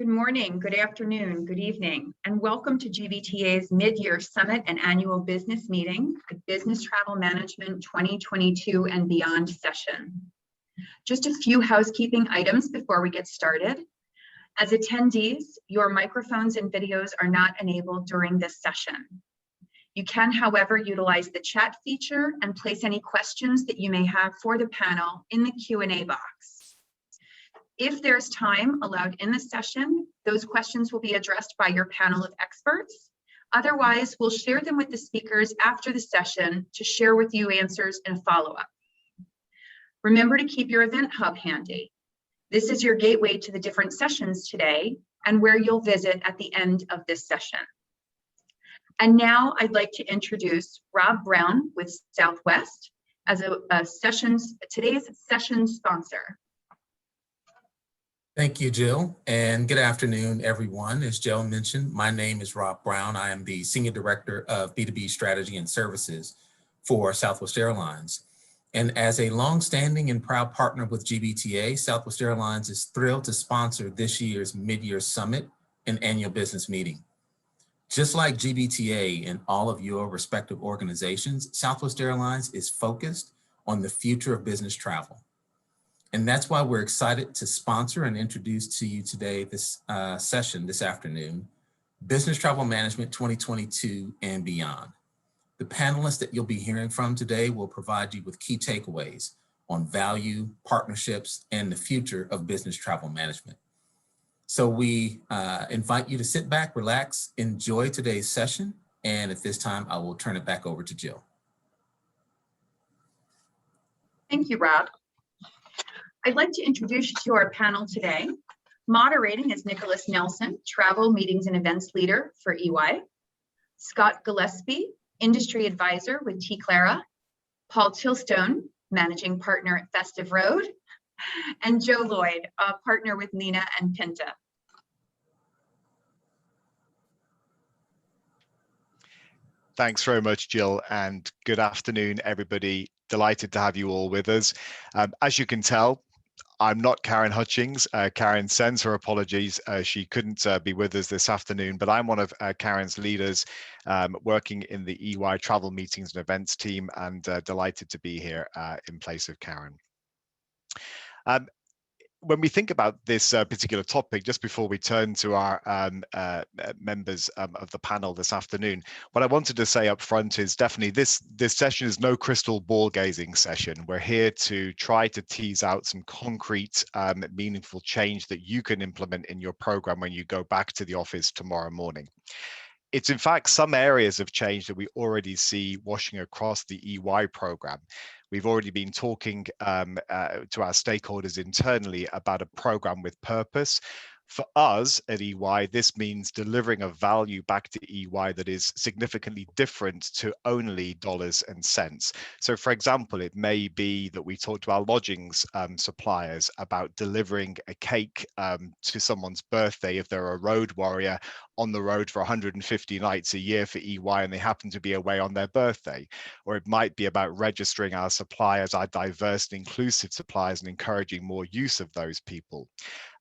Good morning, good afternoon, good evening, and welcome to GBTA's Mid-Year Summit and Annual Business Meeting, the Business Travel Management 2022 and Beyond session. Just a few housekeeping items before we get started. As attendees, your microphones and videos are not enabled during this session. You can, however, utilize the chat feature and place any questions that you may have for the panel in the Q&A box. If there's time allowed in the session, those questions will be addressed by your panel of experts. Otherwise, we'll share them with the speakers after the session to share with you answers and follow-up. Remember to keep your event hub handy. This is your gateway to the different sessions today and where you'll visit at the end of this session. And now I'd like to introduce Rob Brown with Southwest as today's session sponsor. Thank you, Jill, and good afternoon, everyone. As Jill mentioned, my name is Rob Brown. I am the Senior Director of B2B Strategy and Services for Southwest Airlines. And as a longstanding and proud partner with GBTA, Southwest Airlines is thrilled to sponsor this year's Mid-Year Summit and Annual Business Meeting. Just like GBTA and all of your respective organizations, Southwest Airlines is focused on the future of business travel. And that's why we're excited to sponsor and introduce to you today this session this afternoon, Business Travel Management 2022 and Beyond. The panelists that you'll be hearing from today will provide you with key takeaways on value, partnerships, and the future of business travel management. So we invite you to sit back, relax, enjoy today's session. And at this time, I will turn it back over to Jill. Thank you, Rob. I'd like to introduce you to our panel today. Moderating is Nicholas Nelson, Travel, Meetings, and Events Leader for EY. Scott Gillespie, Industry Advisor with T. Clara. Paul Tilstone, Managing Partner at Festive Road. And Joe Lloyd, a partner with Nina and Pinta. Thanks very much, Jill, and good afternoon, everybody. Delighted to have you all with us. As you can tell, I'm not Karen Hutchings. Karen sends her apologies. She couldn't be with us this afternoon, but I'm one of Karen's leaders working in the EY Travel Meetings and Events team, and delighted to be here in place of Karen. When we think about this particular topic, just before we turn to our members of the panel this afternoon, what I wanted to say up front is definitely this session is no crystal ball gazing session. We're here to try to tease out some concrete, meaningful change that you can implement in your program when you go back to the office tomorrow morning. It's in fact some areas of change that we already see washing across the EY program. We've already been talking to our stakeholders internally about a program with purpose. For us at EY, this means delivering a value back to EY that is significantly different to only dollars and cents. So for example, it may be that we talk to our lodgings suppliers about delivering a cake to someone's birthday if they're a road warrior on the road for 150 nights a year for EY and they happen to be away on their birthday. Or it might be about registering our suppliers, our diverse and inclusive suppliers, and encouraging more use of those people.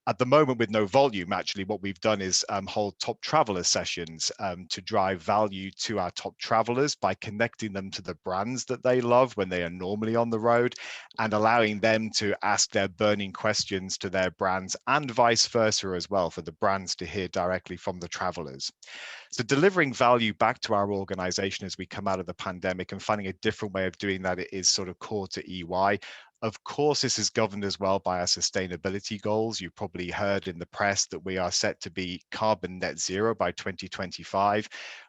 At the moment, with no volume, actually, what we've done is hold top traveler sessions to drive value to our top travelers by connecting them to the brands that they love when they are normally on the road and allowing them to ask their burning questions to their brands and vice versa as well, for the brands to hear directly from the travelers. So delivering value back to our organization as we come out of the pandemic and finding a different way of doing that is sort of core to EY. Of course, this is governed as well by our sustainability goals. You probably heard in the press that we are set to be carbon net zero by 2025,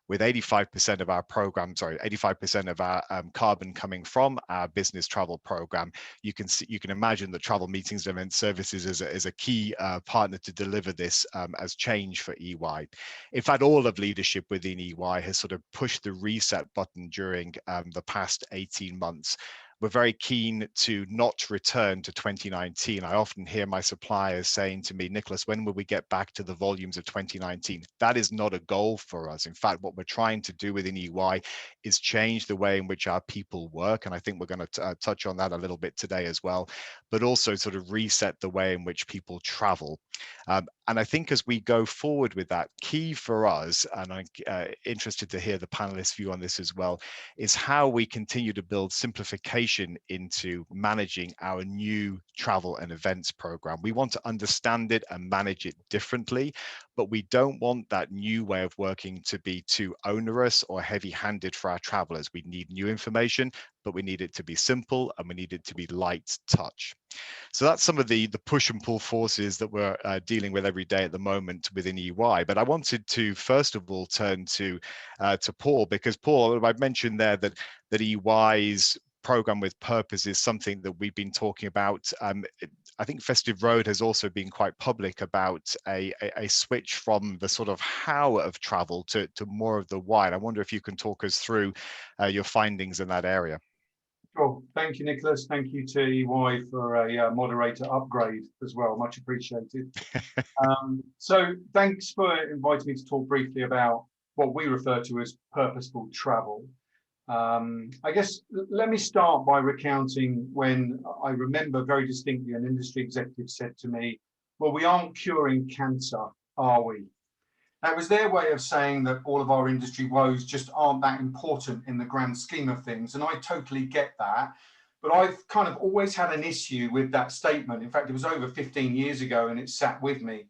with 85% of our program, 85% of our carbon coming from our business travel program. You can imagine that Travel Meetings and Event Services is a key partner to deliver this as change for EY. In fact, all of leadership within EY has sort of pushed the reset button during the past 18 months. we're very keen to not return to 2019. I often hear my suppliers saying to me, Nicholas, when will we get back to the volumes of 2019? That is not a goal for us. In fact, what we're trying to do within EY is change the way in which our people work. And I think we're going to touch on that a little bit today as well, but also sort of reset the way in which people travel. And I think as we go forward with that, key for us, and I'm interested to hear the panelists' view on this as well, is how we continue to build simplification into managing our new travel and events program. We want to understand it and manage it differently, but we don't want that new way of working to be too onerous or heavy-handed for our travelers. We need new information, but we need it to be simple and we need it to be light touch. So that's some of the push and pull forces that we're dealing with every day at the moment within EY. But I wanted to first of all turn to Paul, because Paul, I've mentioned there that EY's program with purpose is something that we've been talking about. I think Festive Road has also been quite public about a switch from the sort of how of travel to more of the why. And I wonder if you can talk us through your findings in that area. Sure. Thank you, Nicholas. Thank you to EY for a moderator upgrade as well. Much appreciated. So thanks for inviting me to talk briefly about what we refer to as purposeful travel. I guess let me start by recounting when I remember very distinctly an industry executive said to me, well, we aren't curing cancer, are we? That was their way of saying that all of our industry woes just aren't that important in the grand scheme of things. And I totally get that. But I've kind of always had an issue with that statement. In fact, it was over 15 years ago and it sat with me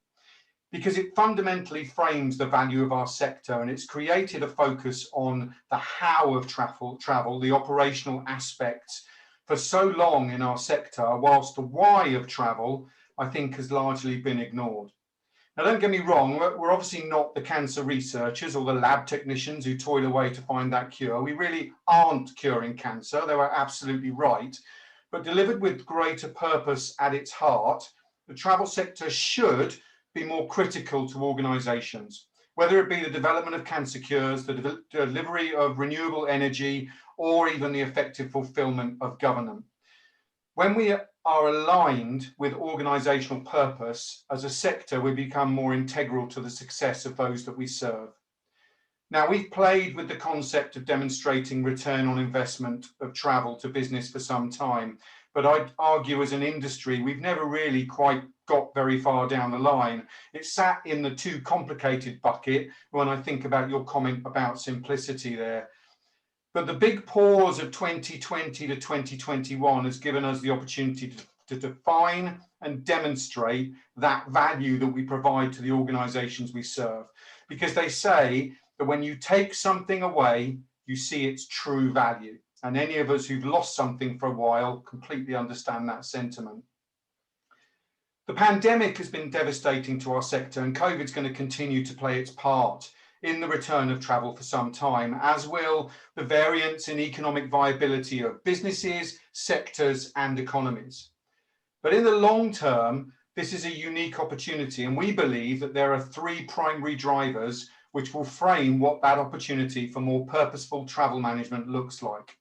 because it fundamentally frames the value of our sector, and it's created a focus on the how of travel, the operational aspects for so long in our sector, whilst the why of travel, I think, has largely been ignored. Now, don't get me wrong, we're obviously not the cancer researchers or the lab technicians who toil away to find that cure. We really aren't curing cancer, they were absolutely right. But delivered with greater purpose at its heart, the travel sector should be more critical to organisations, whether it be the development of cancer cures, the delivery of renewable energy, or even the effective fulfilment of governance. When we are aligned with organisational purpose, as a sector, we become more integral to the success of those that we serve. Now, we've played with the concept of demonstrating return on investment of travel to business for some time, but I'd argue as an industry, we've never really quite got very far down the line. It sat in the too complicated bucket when I think about your comment about simplicity there. But the big pause of 2020 to 2021 has given us the opportunity to define and demonstrate that value that we provide to the organisations we serve. Because they say that when you take something away, you see its true value. And any of us who've lost something for a while completely understand that sentiment. The pandemic has been devastating to our sector, and COVID's going to continue to play its part in the return of travel for some time, as will the variance in economic viability of businesses, sectors, and economies. But in the long term, this is a unique opportunity, and we believe that there are three primary drivers which will frame what that opportunity for more purposeful travel management looks like.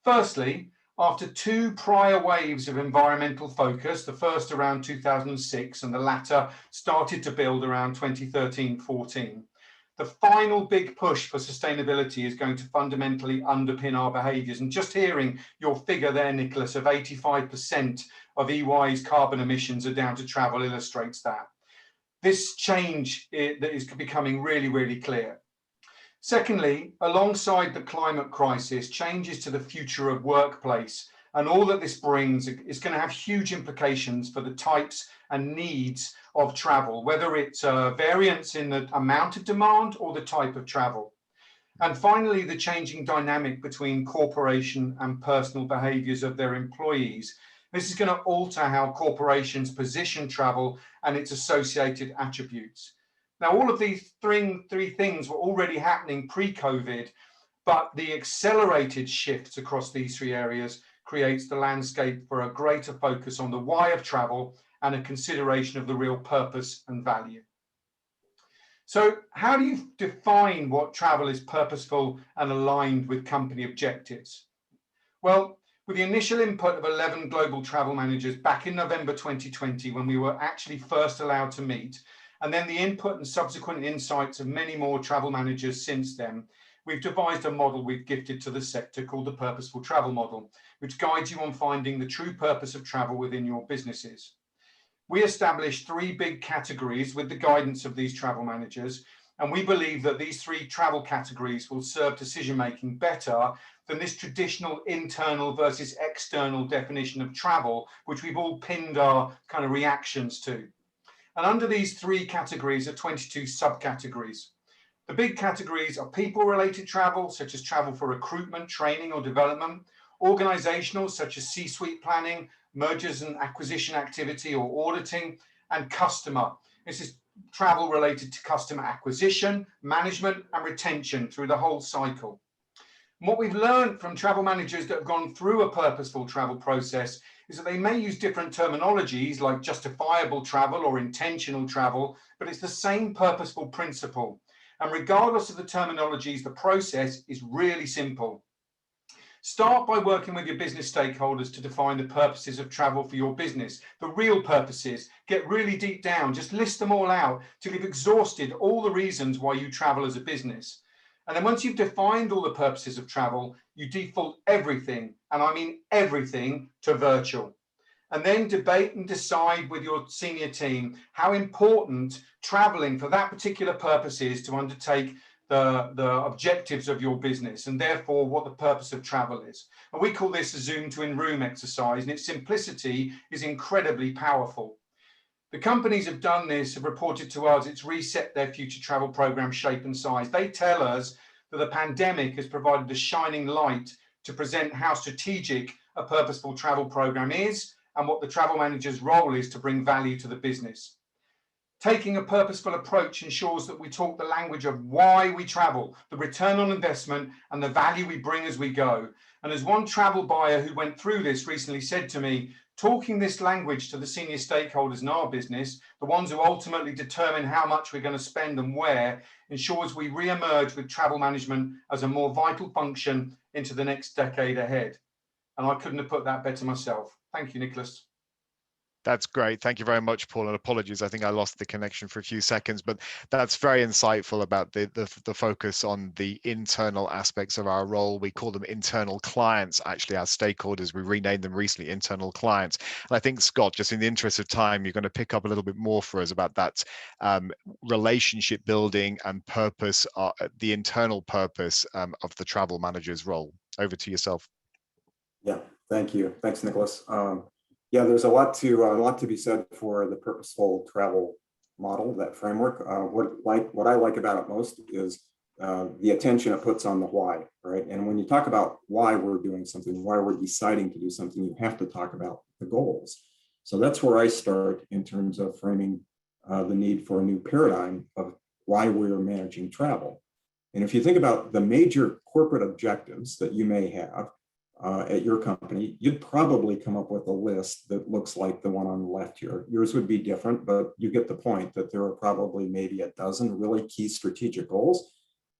Firstly, after two prior waves of environmental focus, the first around 2006 and the latter started to build around 2013-14, the final big push for sustainability is going to fundamentally underpin our behaviours. And just hearing your figure there, Nicholas, of 85% of EY's carbon emissions are down to travel illustrates that. This change that is becoming really, really clear. Secondly, alongside the climate crisis, changes to the future of workplace and all that this brings is going to have huge implications for the types and needs of travel, whether it's a variance in the amount of demand or the type of travel. And finally, the changing dynamic between corporation and personal behaviours of their employees. This is going to alter how corporations position travel and its associated attributes. Now, all of these three things were already happening pre-COVID, but the accelerated shifts across these three areas creates the landscape for a greater focus on the why of travel and a consideration of the real purpose and value. So how do you define what travel is purposeful and aligned with company objectives? Well, With the initial input of 11 global travel managers back in November 2020, when we were actually first allowed to meet, and then the input and subsequent insights of many more travel managers since then, we've devised a model we've gifted to the sector called the Purposeful Travel Model, which guides you on finding the true purpose of travel within your businesses. We established 3 big categories with the guidance of these travel managers, and we believe that these 3 travel categories will serve decision-making better than this traditional internal versus external definition of travel, which we've all pinned our kind of reactions to. And under these 3 categories are 22 subcategories. The big categories are people-related travel, such as travel for recruitment, training, or development; organizational, such as C-suite planning, mergers and acquisition activity, or auditing; and customer. This is travel related to customer acquisition, management, and retention through the whole cycle. And what we've learned from travel managers that have gone through a purposeful travel process is that they may use different terminologies like justifiable travel or intentional travel, but it's the same purposeful principle. And regardless of the terminologies, the process is really simple. Start by working with your business stakeholders to define the purposes of travel for your business, the real purposes. Get really deep down, just list them all out till you've exhausted all the reasons why you travel as a business. And then once you've defined all the purposes of travel, you default everything, and I mean everything, to virtual. And then debate and decide with your senior team how important traveling for that particular purpose is to undertake the objectives of your business, and therefore what the purpose of travel is. And we call this a Zoom to in-room exercise, and its simplicity is incredibly powerful. The companies have done this, have reported to us, it's reset their future travel program shape and size. They tell us that the pandemic has provided a shining light to present how strategic a purposeful travel program is and what the travel manager's role is to bring value to the business. Taking a purposeful approach ensures that we talk the language of why we travel, the return on investment, and the value we bring as we go. And as one travel buyer who went through this recently said to me, talking this language to the senior stakeholders in our business, the ones who ultimately determine how much we're going to spend and where, ensures we re-emerge with travel management as a more vital function into the next decade ahead. And I couldn't have put that better myself. Thank you, Nicholas. That's great. Thank you very much, Paul. And apologies, I think I lost the connection for a few seconds, but that's very insightful about the focus on the internal aspects of our role. We call them internal clients, actually, our stakeholders. We renamed them recently internal clients. And I think, Scott, just in the interest of time, you're going to pick up a little bit more for us about that relationship building and purpose, the internal purpose of the travel manager's role. Over to yourself. Yeah, thank you. Thanks, Nicholas. Yeah, there's a lot to be said for the purposeful travel model, that framework. What I like about it most is the attention it puts on the why, right? And when you talk about why we're doing something, why we're deciding to do something, you have to talk about the goals. So that's where I start in terms of framing the need for a new paradigm of why we're managing travel. And if you think about the major corporate objectives that you may have at your company, you'd probably come up with a list that looks like the one on the left here. Yours would be different, but you get the point that there are probably maybe a dozen really key strategic goals.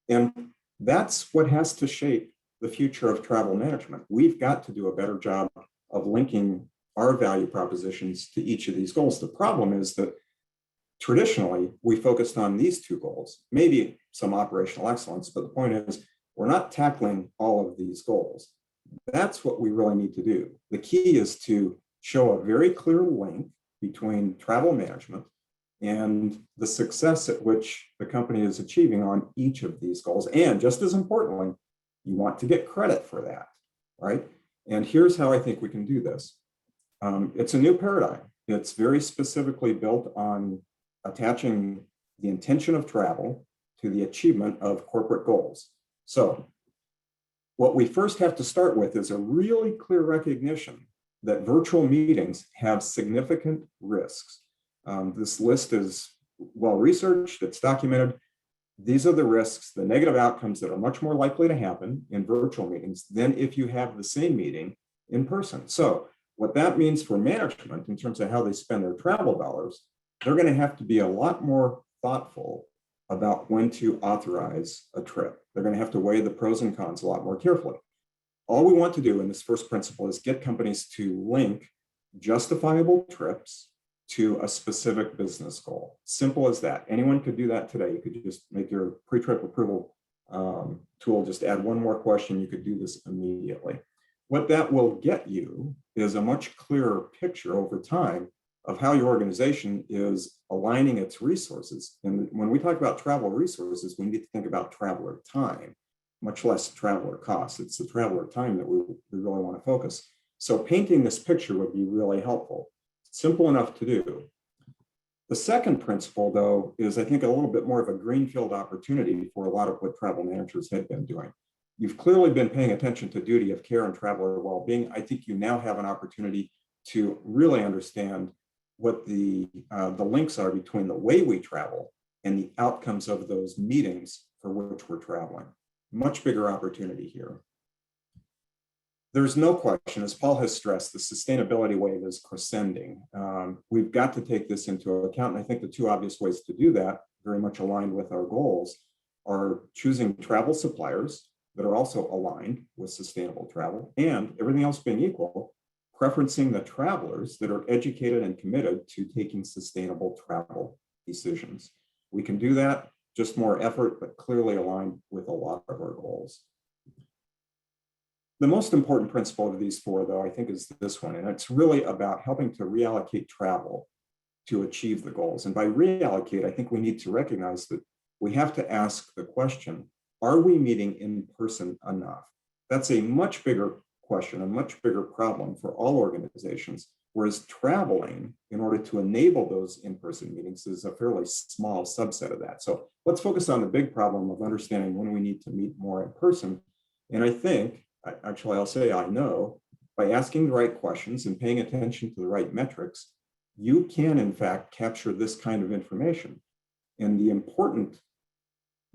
And that's what has to shape the future of travel management. We've got to do a better job of linking our value propositions to each of these goals. The problem is that traditionally, we focused on these 2 goals, maybe some operational excellence, but the point is we're not tackling all of these goals. That's what we really need to do. The key is to show a very clear link between travel management and the success at which the company is achieving on each of these goals. And just as importantly, you want to get credit for that, right? And here's how I think we can do this. It's a new paradigm. It's very specifically built on attaching the intention of travel to the achievement of corporate goals. So what we first have to start with is a really clear recognition that virtual meetings have significant risks. This list is well researched, it's documented. These are the risks, the negative outcomes that are much more likely to happen in virtual meetings than if you have the same meeting in person. So what that means for management in terms of how they spend their travel dollars, they're going to have to be a lot more thoughtful about when to authorize a trip. They're going to have to weigh the pros and cons a lot more carefully. all we want to do in this first principle is get companies to link justifiable trips to a specific business goal. Simple as that. Anyone could do that today. You could just make your pre-trip approval tool, just add one more question. You could do this immediately. What that will get you is a much clearer picture over time of how your organization is aligning its resources. And when we talk about travel resources, we need to think about traveler time, much less traveler costs. It's the traveler time that we really want to focus. So painting this picture would be really helpful. Simple enough to do. The second principle, though, is I think a little bit more of a greenfield opportunity for a lot of what travel managers have been doing. You've clearly been paying attention to duty of care and traveler well-being. I think you now have an opportunity to really understand what the links are between the way we travel and the outcomes of those meetings for which we're traveling. Much bigger opportunity here. There's no question, as Paul has stressed, the sustainability wave is crescending. We've got to take this into account. And I think the two obvious ways to do that, very much aligned with our goals, are choosing travel suppliers that are also aligned with sustainable travel, and everything else being equal, preferencing the travelers that are educated and committed to taking sustainable travel decisions. We can do that, just more effort, but clearly aligned with a lot of our goals. The most important principle of these four, though, I think is this one, and it's really about helping to reallocate travel to achieve the goals. And by reallocate, I think we need to recognize that we have to ask the question, are we meeting in person enough? That's a much bigger question, a much bigger problem for all organizations, whereas traveling, in order to enable those in-person meetings, is a fairly small subset of that. So let's focus on the big problem of understanding when we need to meet more in person. And I think, actually, I'll say I know, by asking the right questions and paying attention to the right metrics, you can, in fact, capture this kind of information. And the important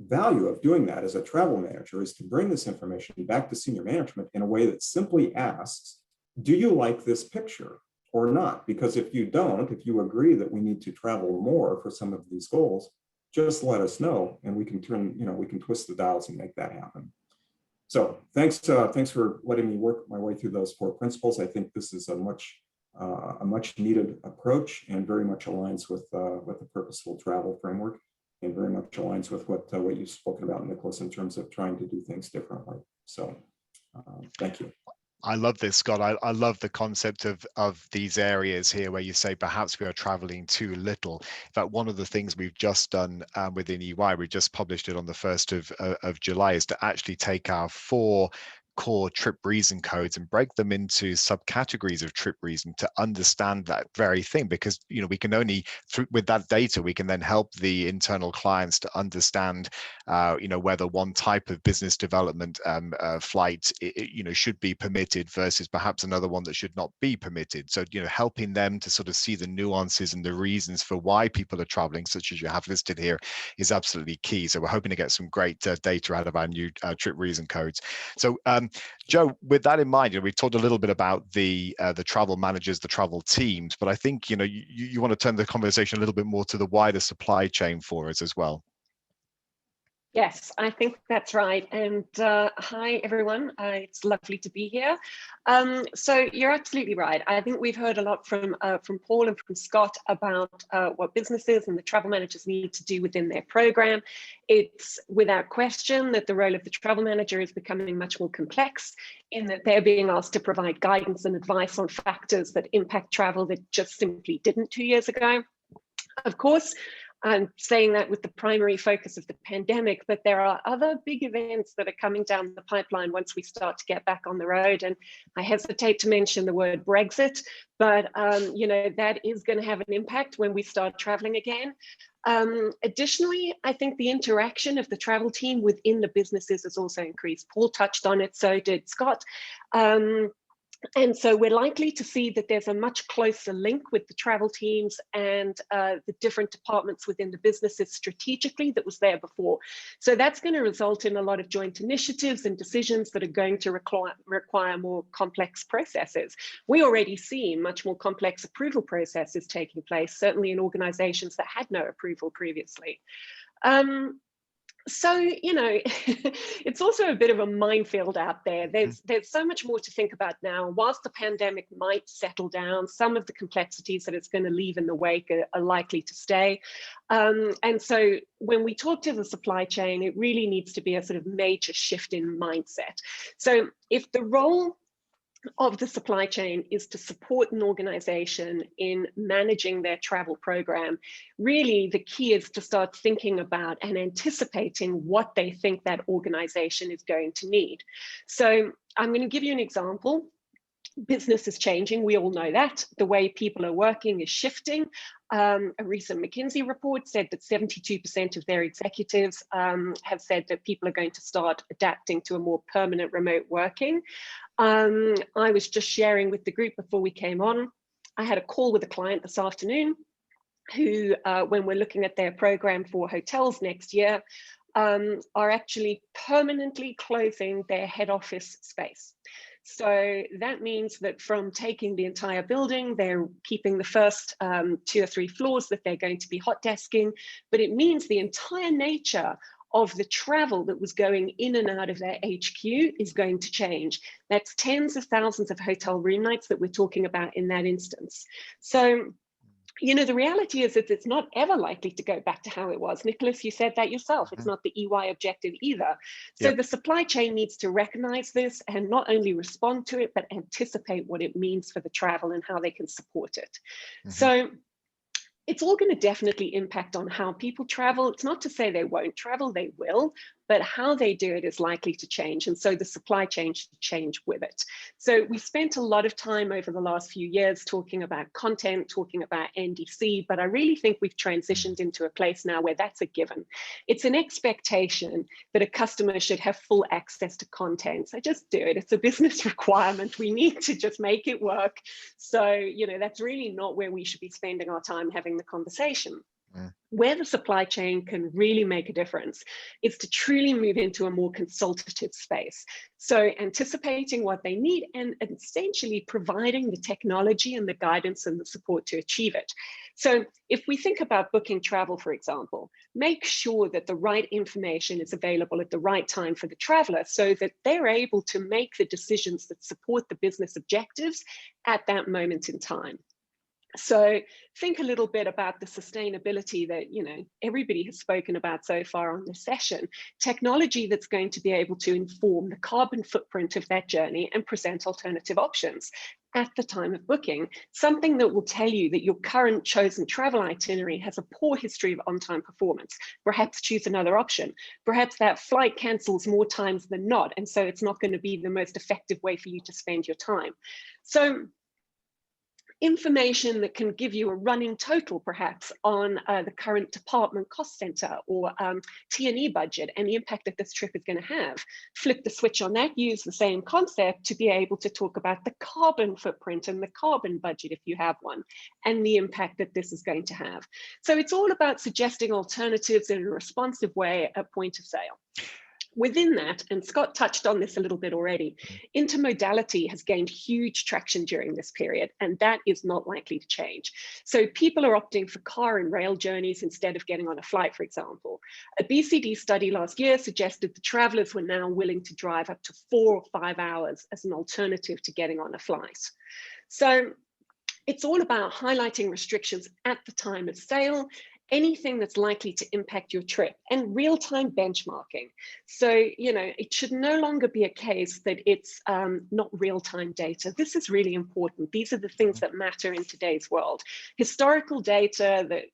value of doing that as a travel manager is to bring this information back to senior management in a way that simply asks, do you like this picture or not? Because if you don't, if you agree that we need to travel more for some of these goals, just let us know and we can we can twist the dials and make that happen. So thanks for letting me work my way through those four principles. I think this is a much needed approach and very much aligns with the purposeful travel framework, and very much aligns with what you've spoken about, Nicholas, in terms of trying to do things differently. So thank you. I love this, Scott. I love the concept of these areas here where you say perhaps we are traveling too little. In fact, one of the things we've just done within EY, we just published it on the 1st of July, is to actually take our 4 core trip reason codes and break them into subcategories of trip reason to understand that very thing, because we can only with that data we can then help the internal clients to understand whether one type of business development flight should be permitted versus perhaps another one that should not be permitted. So helping them to sort of see the nuances and the reasons for why people are traveling, such as you have listed here, is absolutely key. So we're hoping to get some great data out of our new trip reason codes. So Joe, with that in mind, we've talked a little bit about the travel managers, the travel teams, but I think you want to turn the conversation a little bit more to the wider supply chain for us as well. Yes, I think that's right. And hi, everyone. It's lovely to be here. So you're absolutely right. I think we've heard a lot from Paul and from Scott about what businesses and the travel managers need to do within their program. It's without question that the role of the travel manager is becoming much more complex, in that they're being asked to provide guidance and advice on factors that impact travel that just simply didn't 2 years ago. Of course, I'm saying that with the primary focus of the pandemic, but there are other big events that are coming down the pipeline once we start to get back on the road. And I hesitate to mention the word Brexit, but that is going to have an impact when we start traveling again. Additionally, I think the interaction of the travel team within the businesses has also increased. Paul touched on it, so did Scott. And so we're likely to see that there's a much closer link with the travel teams and the different departments within the businesses strategically that was there before. So that's going to result in a lot of joint initiatives and decisions that are going to require more complex processes. We already see much more complex approval processes taking place, certainly in organizations that had no approval previously. So, it's also a bit of a minefield out there. There's so much more to think about now. Whilst the pandemic might settle down, some of the complexities that it's going to leave in the wake are likely to stay. And so when we talk to the supply chain, it really needs to be a sort of major shift in mindset. So if the role of the supply chain is to support an organization in managing their travel program, really the key is to start thinking about and anticipating what they think that organization is going to need. So I'm going to give you an example. Business is changing, we all know that. The way people are working is shifting. A recent McKinsey report said that 72% of their executives have said that people are going to start adapting to a more permanent remote working. I was just sharing with the group before we came on. I had a call with a client this afternoon who, when we're looking at their program for hotels next year, are actually permanently closing their head office space. So that means that from taking the entire building, they're keeping the first 2 or 3 floors that they're going to be hot desking, but it means the entire nature of the travel that was going in and out of their HQ is going to change. That's tens of thousands of hotel room nights that we're talking about in that instance. So, the reality is that it's not ever likely to go back to how it was. Nicholas, you said that yourself. It's not the EY objective either. So the supply chain needs to recognize this and not only respond to it, but anticipate what it means for the travel and how they can support it. So it's all going to definitely impact on how people travel. It's not to say they won't travel, they will, but how they do it is likely to change. And so the supply chain should change with it. So we spent a lot of time over the last few years talking about content, talking about NDC, but I really think we've transitioned into a place now where that's a given. It's an expectation that a customer should have full access to content. So just do it. It's a business requirement. We need to just make it work. So, that's really not where we should be spending our time having the conversation. Where the supply chain can really make a difference is to truly move into a more consultative space. So anticipating what they need and essentially providing the technology and the guidance and the support to achieve it. So if we think about booking travel, for example, make sure that the right information is available at the right time for the traveler so that they're able to make the decisions that support the business objectives at that moment in time. So think a little bit about the sustainability that, everybody has spoken about so far on this session. Technology that's going to be able to inform the carbon footprint of that journey and present alternative options at the time of booking. Something that will tell you that your current chosen travel itinerary has a poor history of on-time performance. Perhaps choose another option. Perhaps that flight cancels more times than not, and so it's not going to be the most effective way for you to spend your time. So information that can give you a running total perhaps on the current department cost center or T&E budget and the impact that this trip is going to have. Flip the switch on that, use the same concept to be able to talk about the carbon footprint and the carbon budget if you have one, and the impact that this is going to have. So it's all about suggesting alternatives in a responsive way at point of sale. Within that, and Scott touched on this a little bit already, intermodality has gained huge traction during this period, and that is not likely to change. So people are opting for car and rail journeys instead of getting on a flight, for example. A BCD study last year suggested that travelers were now willing to drive up to 4 or 5 hours as an alternative to getting on a flight. So it's all about highlighting restrictions at the time of sale, anything that's likely to impact your trip, and real-time benchmarking. So, it should no longer be a case that it's not real-time data. This is really important. These are the things that matter in today's world. Historical data that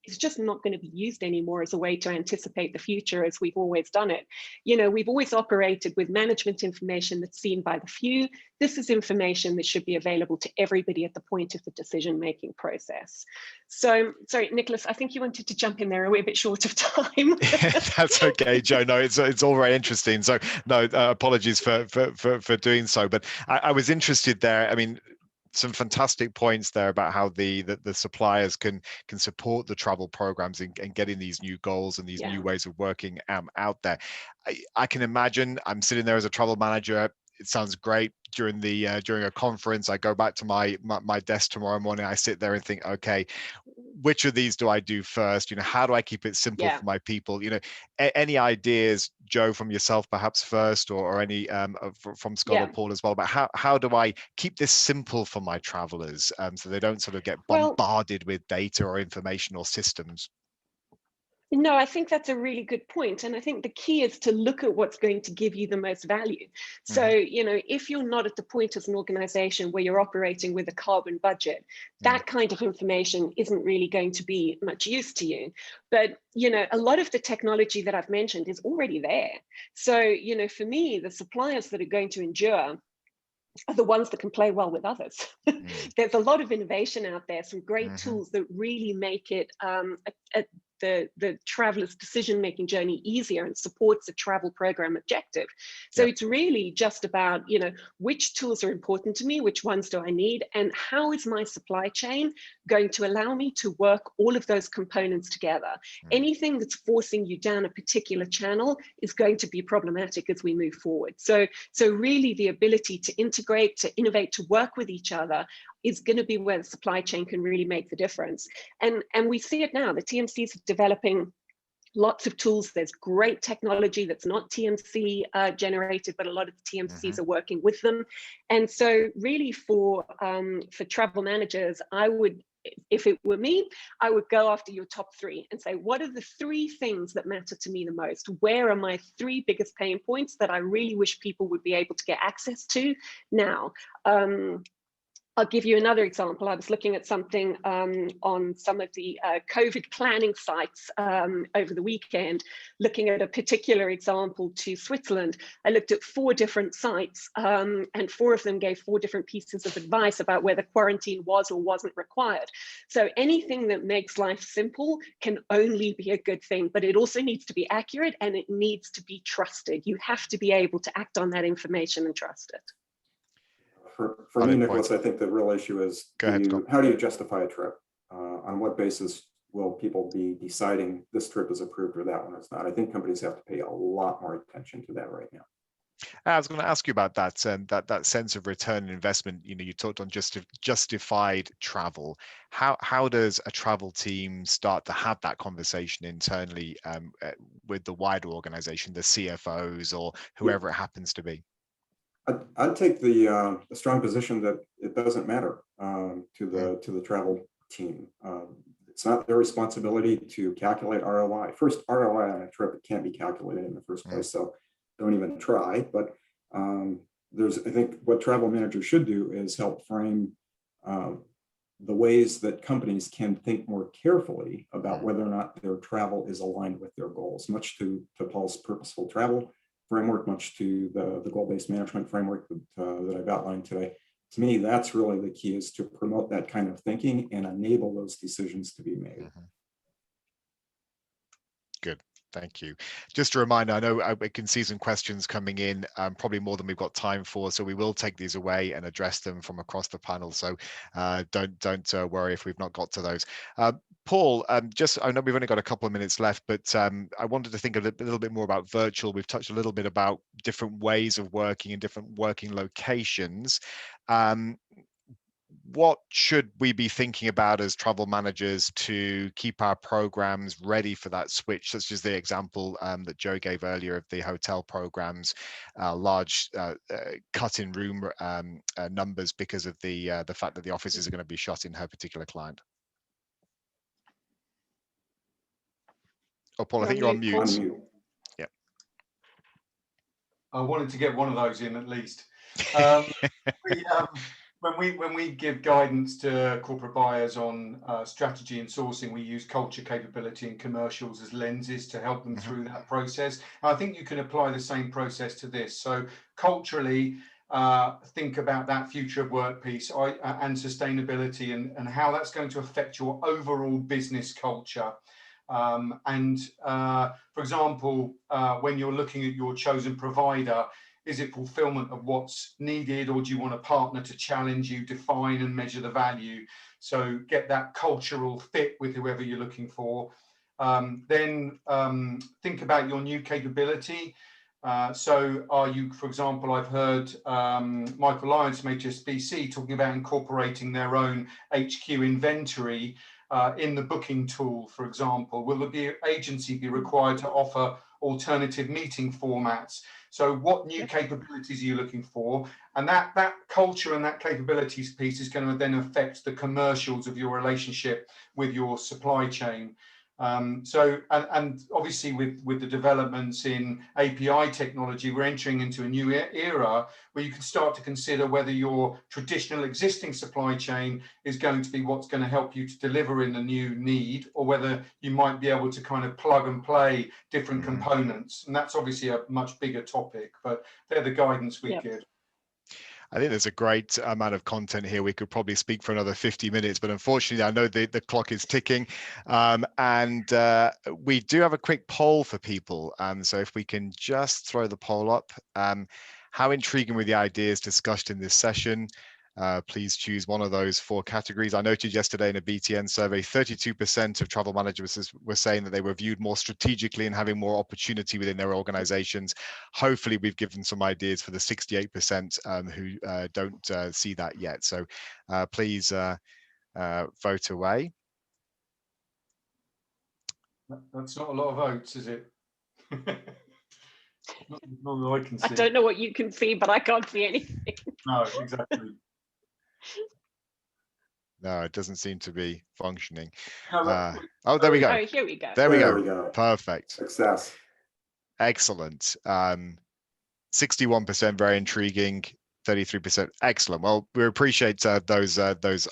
is just not going to be used anymore as a way to anticipate the future as we've always done it. We've always operated with management information that's seen by the few. This is information that should be available to everybody at the point of the decision-making process. So, sorry, Nicholas, I think you wanted to jump in there. We're a bit short of time. That's okay, Jo. No, it's all very interesting. So, no, apologies for doing so. But I was interested there. I mean, some fantastic points there about how the suppliers can support the travel programs in getting these new goals and these new ways of working out there. I can imagine I'm sitting there as a travel manager. It sounds great during a conference. I go back to my desk tomorrow morning. I sit there and think, okay, which of these do I do first? How do I keep it simple for my people? Any ideas, Joe, from yourself perhaps first, or any from Scott or Paul as well, about how do I keep this simple for my travelers, so they don't sort of get bombarded with data or information or systems? No, I think that's a really good point. And I think the key is to look at what's going to give you the most value. So, if you're not at the point as an organization where you're operating with a carbon budget, that kind of information isn't really going to be much use to you. But, a lot of the technology that I've mentioned is already there. So, for me, the suppliers that are going to endure are the ones that can play well with others. There's a lot of innovation out there, some great tools that really make it the traveler's decision-making journey easier and supports the travel program objective. So it's really just about, which tools are important to me, which ones do I need, and how is my supply chain going to allow me to work all of those components together? Anything that's forcing you down a particular channel is going to be problematic as we move forward. So really the ability to integrate, to innovate, to work with each other is going to be where the supply chain can really make the difference. And we see it now. The TMCs are developing lots of tools. There's great technology that's not TMC generated, but a lot of the TMCs are working with them. And so really for travel managers, I would, if it were me, I would go after your top three and say, what are the three things that matter to me the most? Where are my three biggest pain points that I really wish people would be able to get access to now? I'll give you another example. I was looking at something on some of the COVID planning sites over the weekend, looking at a particular example to Switzerland. I looked at 4 different sites and 4 of them gave 4 different pieces of advice about whether quarantine was or wasn't required. So anything that makes life simple can only be a good thing, but it also needs to be accurate and it needs to be trusted. You have to be able to act on that information and trust it. For me, Nicholas, I think the real issue is how do you justify a trip? On what basis will people be deciding this trip is approved or that one is not? I think companies have to pay a lot more attention to that right now. I was going to ask you about that, that sense of return on investment. You talked on justified travel. How does a travel team start to have that conversation internally with the wider organization, the CFOs or whoever it happens to be? I'd take the strong position that it doesn't matter to the travel team. It's not their responsibility to calculate ROI. First, ROI on a trip, it can't be calculated in the first place, so don't even try. But I think what travel managers should do is help frame the ways that companies can think more carefully about whether or not their travel is aligned with their goals, much to Paul's purposeful travel framework, much to the goal-based management framework that I've outlined today. To me, that's really the key, is to promote that kind of thinking and enable those decisions to be made. Good. Thank you. Just a reminder, I know I can see some questions coming in, probably more than we've got time for, so we will take these away and address them from across the panel. So don't worry if we've not got to those. Paul, I know we've only got a couple of minutes left, but I wanted to think a little bit more about virtual. We've touched a little bit about different ways of working in different working locations. What should we be thinking about as travel managers to keep our programs ready for that switch, such as the example that Joe gave earlier of the hotel programs, large cut in room numbers because of the fact that the offices are going to be shut in her particular client? Oh, Paul, I think you're on mute. Yeah. I wanted to get one of those in at least. When we give guidance to corporate buyers on strategy and sourcing, we use culture, capability, and commercials as lenses to help them through that process. And I think you can apply the same process to this. So culturally, think about that future of work piece and sustainability and how that's going to affect your overall business culture. For example, when you're looking at your chosen provider, is it fulfillment of what's needed, or do you want a partner to challenge you, define and measure the value? So get that cultural fit with whoever you're looking for. Then think about your new capability. So are you, for example, I've heard Michael Lyons from HSBC talking about incorporating their own HQ inventory in the booking tool, for example? Will the agency be required to offer alternative meeting formats? So what new capabilities are you looking for? And that culture and that capabilities piece is going to then affect the commercials of your relationship with your supply chain. And obviously with the developments in API technology, we're entering into a new era where you can start to consider whether your traditional existing supply chain is going to be what's going to help you to deliver in the new need, or whether you might be able to kind of plug and play different components. And that's obviously a much bigger topic, but they're the guidance we give. I think there's a great amount of content here. We could probably speak for another 50 minutes, but unfortunately, I know the clock is ticking. And we do have a quick poll for people. So if we can just throw the poll up. How intriguing were the ideas discussed in this session? Please choose one of those 4 categories. I noted yesterday in a BTN survey, 32% of travel managers were saying that they were viewed more strategically and having more opportunity within their organizations. Hopefully we've given some ideas for the 68% who don't see that yet. So please vote away. That's not a lot of votes, is it? not that I can see. I don't know what you can see, but I can't see anything. No, exactly. No, it doesn't seem to be functioning. No, oh, there we go. Oh, here we go. There we go. Perfect. Success. Excellent. 61% very intriguing. 33% excellent. Well, we appreciate those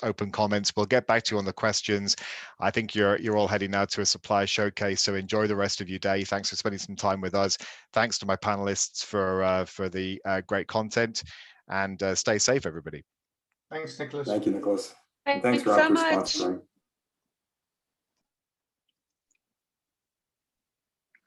open comments. We'll get back to you on the questions. I think you're all heading now to a supply showcase, so enjoy the rest of your day. Thanks for spending some time with us. Thanks to my panelists for the great content, and stay safe, everybody. Thanks, Nicholas. Thank you, Nicholas. Thanks Thanks, Rob, so for much. sponsoring.